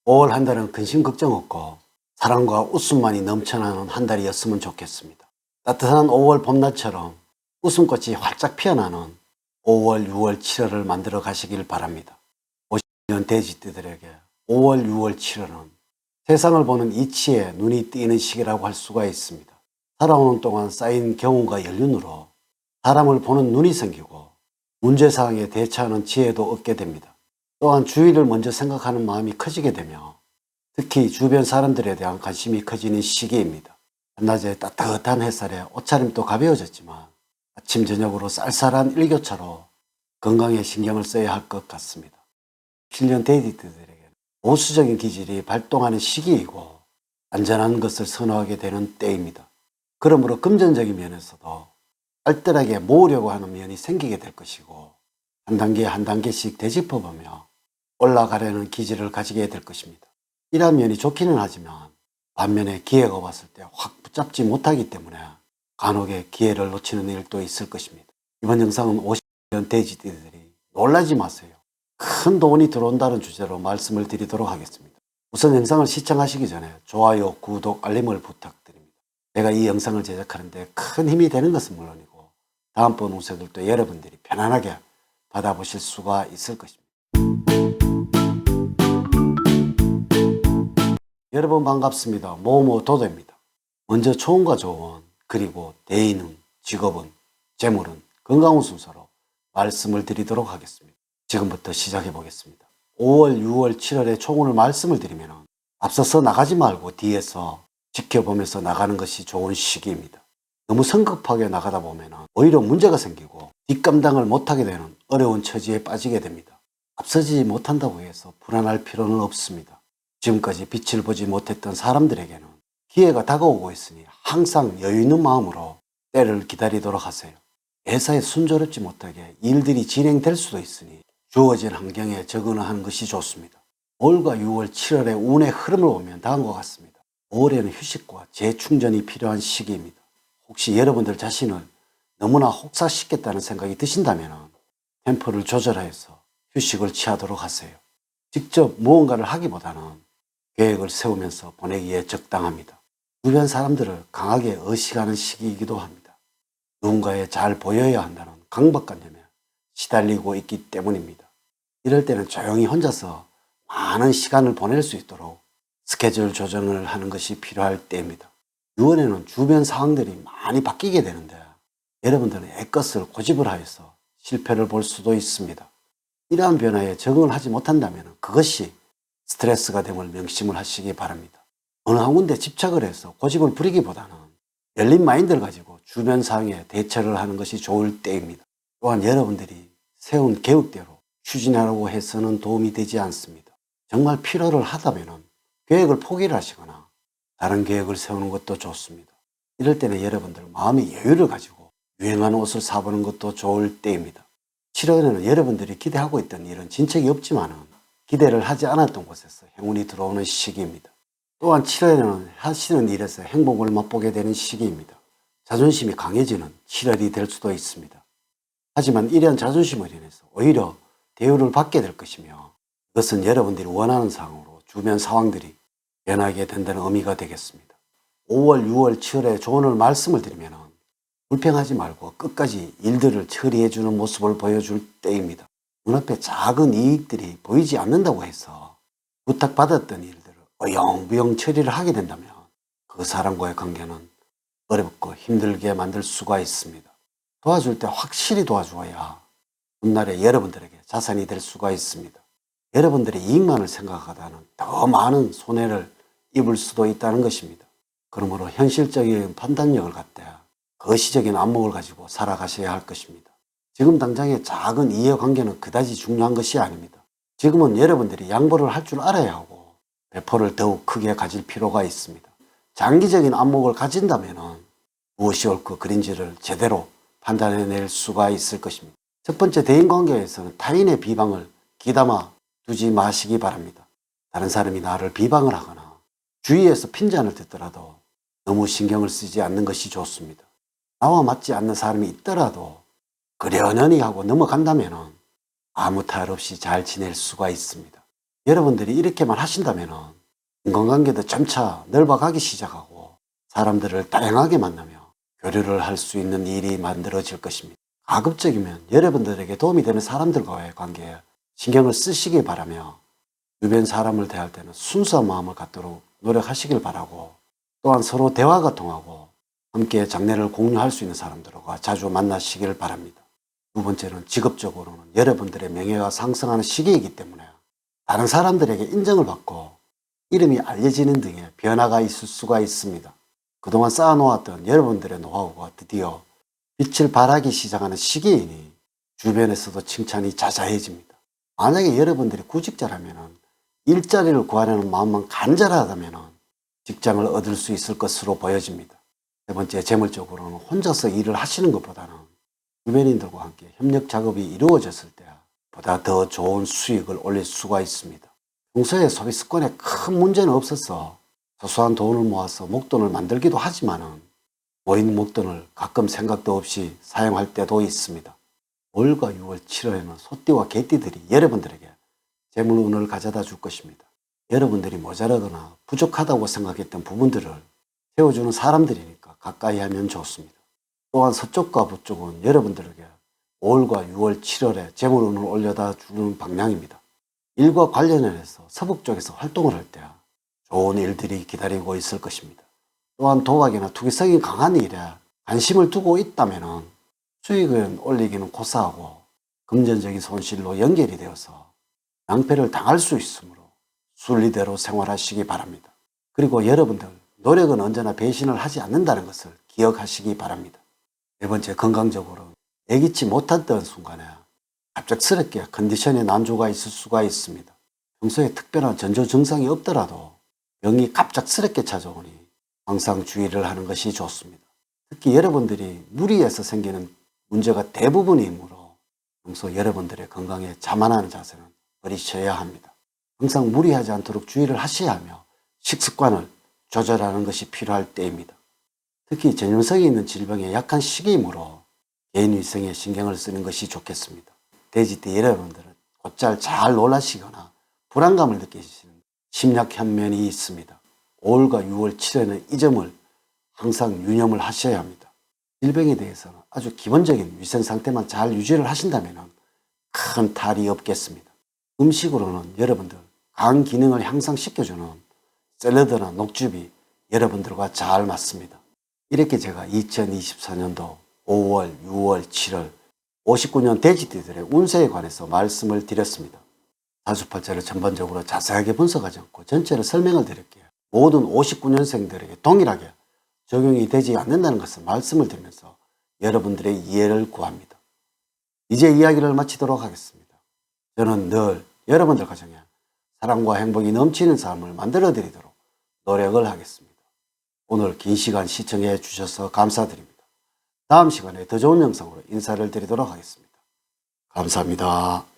5월 한 달은 근심 걱정 없고 사랑과 웃음만이 넘쳐나는 한 달이었으면 좋겠습니다. 따뜻한 5월 봄날처럼 웃음꽃이 활짝 피어나는 5월, 6월, 7월을 만들어 가시길 바랍니다. 50년 돼지띠들에게 5월, 6월, 7월은 세상을 보는 이치에 눈이 띄는 시기라고 할 수가 있습니다. 살아오는 동안 쌓인 경험과 연륜으로 사람을 보는 눈이 생기고 문제사항에 대처하는 지혜도 얻게 됩니다. 또한 주위를 먼저 생각하는 마음이 커지게 되며 특히 주변 사람들에 대한 관심이 커지는 시기입니다. 한낮에 따뜻한 햇살에 옷차림도 가벼워졌지만 아침 저녁으로 쌀쌀한 일교차로 건강에 신경을 써야 할 것 같습니다. 7년 데이트들에게는 보수적인 기질이 발동하는 시기이고 안전한 것을 선호하게 되는 때입니다. 그러므로 금전적인 면에서도 알뜰하게 모으려고 하는 면이 생기게 될 것이고 한 단계 한 단계씩 되짚어보며 올라가려는 기질을 가지게 될 것입니다. 이러한 면이 좋기는 하지만 반면에 기회가 왔을 때 확 붙잡지 못하기 때문에 간혹의 기회를 놓치는 일도 있을 것입니다. 이번 영상은 50년 돼지띠들이 놀라지 마세요. 큰 돈이 들어온다는 주제로 말씀을 드리도록 하겠습니다. 우선 영상을 시청하시기 전에 좋아요, 구독, 알림을 부탁드립니다. 제가 이 영상을 제작하는데 큰 힘이 되는 것은 물론이고 다음번 운세들도 여러분들이 편안하게 받아보실 수가 있을 것입니다. 여러분 반갑습니다. 모모도도입니다. 먼저 초운과 조운, 그리고 대인운, 직업운, 재물운, 건강운 순서로 말씀을 드리도록 하겠습니다. 지금부터 시작해 보겠습니다. 5월, 6월, 7월에 초운을 말씀을 드리면 앞서서 나가지 말고 뒤에서 지켜보면서 나가는 것이 좋은 시기입니다. 너무 성급하게 나가다 보면 오히려 문제가 생기고 뒷감당을 못하게 되는 어려운 처지에 빠지게 됩니다. 앞서지 못한다고 해서 불안할 필요는 없습니다. 지금까지 빛을 보지 못했던 사람들에게는 기회가 다가오고 있으니 항상 여유 있는 마음으로 때를 기다리도록 하세요. 회사에 순조롭지 못하게 일들이 진행될 수도 있으니 주어진 환경에 적응하는 것이 좋습니다. 5월과 6월, 7월의 운의 흐름을 보면 다음과 같습니다. 5월에는 휴식과 재충전이 필요한 시기입니다. 혹시 여러분들 자신을 너무나 혹사시켰다는 생각이 드신다면 템포를 조절해서 휴식을 취하도록 하세요. 직접 무언가를 하기보다는 계획을 세우면서 보내기에 적당합니다. 주변 사람들을 강하게 의식하는 시기이기도 합니다. 누군가에 잘 보여야 한다는 강박관념에 시달리고 있기 때문입니다. 이럴 때는 조용히 혼자서 많은 시간을 보낼 수 있도록 스케줄 조정을 하는 것이 필요할 때입니다. 6월에는 주변 상황들이 많이 바뀌게 되는데 여러분들은 애껏을 고집을 하여서 실패를 볼 수도 있습니다. 이러한 변화에 적응을 하지 못한다면 그것이 스트레스가 됨을 명심을 하시기 바랍니다. 어느 한 군데 집착을 해서 고집을 부리기보다는 열린 마인드를 가지고 주변 상황에 대처를 하는 것이 좋을 때입니다. 또한 여러분들이 세운 계획대로 추진하려고 해서는 도움이 되지 않습니다. 정말 필요를 하다면 계획을 포기를 하시거나 다른 계획을 세우는 것도 좋습니다. 이럴 때는 여러분들 마음의 여유를 가지고 유행하는 옷을 사보는 것도 좋을 때입니다. 7월에는 여러분들이 기대하고 있던 일은 진척이 없지만은 기대를 하지 않았던 곳에서 행운이 들어오는 시기입니다. 또한 7월에는 하시는 일에서 행복을 맛보게 되는 시기입니다. 자존심이 강해지는 7월이 될 수도 있습니다. 하지만 이러한 자존심을 인해서 오히려 대우를 받게 될 것이며 이것은 여러분들이 원하는 상황으로 주변 상황들이 변하게 된다는 의미가 되겠습니다. 5월, 6월, 7월에 조언을 말씀을 드리면 불평하지 말고 끝까지 일들을 처리해 주는 모습을 보여줄 때입니다. 눈앞에 작은 이익들이 보이지 않는다고 해서 부탁받았던 일들을 어영부영 처리를 하게 된다면 그 사람과의 관계는 어렵고 힘들게 만들 수가 있습니다. 도와줄 때 확실히 도와주어야 훗날에 여러분들에게 자산이 될 수가 있습니다. 여러분들의 이익만을 생각하다는 더 많은 손해를 입을 수도 있다는 것입니다. 그러므로 현실적인 판단력을 갖되 거시적인 안목을 가지고 살아가셔야 할 것입니다. 지금 당장의 작은 이해관계는 그다지 중요한 것이 아닙니다. 지금은 여러분들이 양보를 할 줄 알아야 하고 배포를 더욱 크게 가질 필요가 있습니다. 장기적인 안목을 가진다면 무엇이 옳고 그른지를 제대로 판단해낼 수가 있을 것입니다. 첫 번째 대인관계에서는 타인의 비방을 귀담아 두지 마시기 바랍니다. 다른 사람이 나를 비방을 하거나 주위에서 핀잔을 듣더라도 너무 신경을 쓰지 않는 것이 좋습니다. 나와 맞지 않는 사람이 있더라도 그려려니 하고 넘어간다면 아무 탈 없이 잘 지낼 수가 있습니다. 여러분들이 이렇게만 하신다면 인간관계도 점차 넓어가기 시작하고 사람들을 다양하게 만나며 교류를 할 수 있는 일이 만들어질 것입니다. 가급적이면 여러분들에게 도움이 되는 사람들과의 관계에 신경을 쓰시기 바라며 주변 사람을 대할 때는 순수한 마음을 갖도록 노력하시길 바라고, 또한 서로 대화가 통하고 함께 장래를 공유할 수 있는 사람들과 자주 만나시길 바랍니다. 두 번째는 직업적으로는 여러분들의 명예가 상승하는 시기이기 때문에 다른 사람들에게 인정을 받고 이름이 알려지는 등의 변화가 있을 수가 있습니다. 그동안 쌓아놓았던 여러분들의 노하우가 드디어 빛을 발하기 시작하는 시기이니 주변에서도 칭찬이 자자해집니다. 만약에 여러분들이 구직자라면 일자리를 구하려는 마음만 간절하다면 직장을 얻을 수 있을 것으로 보여집니다. 세 번째, 재물적으로는 혼자서 일을 하시는 것보다는 주변인들과 함께 협력 작업이 이루어졌을 때 보다 더 좋은 수익을 올릴 수가 있습니다. 평소에 소비 습관에 큰 문제는 없어서 소소한 돈을 모아서 목돈을 만들기도 하지만 모인 목돈을 가끔 생각도 없이 사용할 때도 있습니다. 5월과 6월, 7월에는 소띠와 개띠들이 여러분들에게 재물운을 가져다 줄 것입니다. 여러분들이 모자라거나 부족하다고 생각했던 부분들을 채워주는 사람들이니까 가까이 하면 좋습니다. 또한 서쪽과 북쪽은 여러분들에게 5월과 6월, 7월에 재물운을 올려다 주는 방향입니다. 일과 관련해서 서북쪽에서 활동을 할 때 좋은 일들이 기다리고 있을 것입니다. 또한 도박이나 투기성이 강한 일에 관심을 두고 있다면 수익을 올리기는 고사하고 금전적인 손실로 연결이 되어서 낭패를 당할 수 있으므로 순리대로 생활하시기 바랍니다. 그리고 여러분들, 노력은 언제나 배신을 하지 않는다는 것을 기억하시기 바랍니다. 네 번째, 건강적으로 예기치 못했던 순간에 갑작스럽게 컨디션에 난조가 있을 수가 있습니다. 평소에 특별한 전조 증상이 없더라도 병이 갑작스럽게 찾아오니 항상 주의를 하는 것이 좋습니다. 특히 여러분들이 무리해서 생기는 문제가 대부분이므로 평소 여러분들의 건강에 자만하는 자세는 버리셔야 합니다. 항상 무리하지 않도록 주의를 하셔야 하며 식습관을 조절하는 것이 필요할 때입니다. 특히 전염성이 있는 질병에 약한 시기이므로 개인위생에 신경을 쓰는 것이 좋겠습니다. 돼지띠 여러분들은 곧잘 잘 놀라시거나 불안감을 느끼시는 심약한 면이 있습니다. 5월과 6월, 7월에는 이 점을 항상 유념을 하셔야 합니다. 질병에 대해서는 아주 기본적인 위생 상태만 잘 유지를 하신다면 큰 탈이 없겠습니다. 음식으로는 여러분들 간 기능을 향상시켜주는 샐러드나 녹즙이 여러분들과 잘 맞습니다. 이렇게 제가 2024년도 5월, 6월, 7월 59년 돼지띠들의 운세에 관해서 말씀을 드렸습니다. 사주팔자를 전반적으로 자세하게 분석하지 않고 전체를 설명을 드릴게요. 모든 59년생들에게 동일하게 적용이 되지 않는다는 것을 말씀을 드리면서 여러분들의 이해를 구합니다. 이제 이야기를 마치도록 하겠습니다. 저는 늘 여러분들 가정에 사랑과 행복이 넘치는 삶을 만들어 드리도록 노력을 하겠습니다. 오늘 긴 시간 시청해 주셔서 감사드립니다. 다음 시간에 더 좋은 영상으로 인사를 드리도록 하겠습니다. 감사합니다.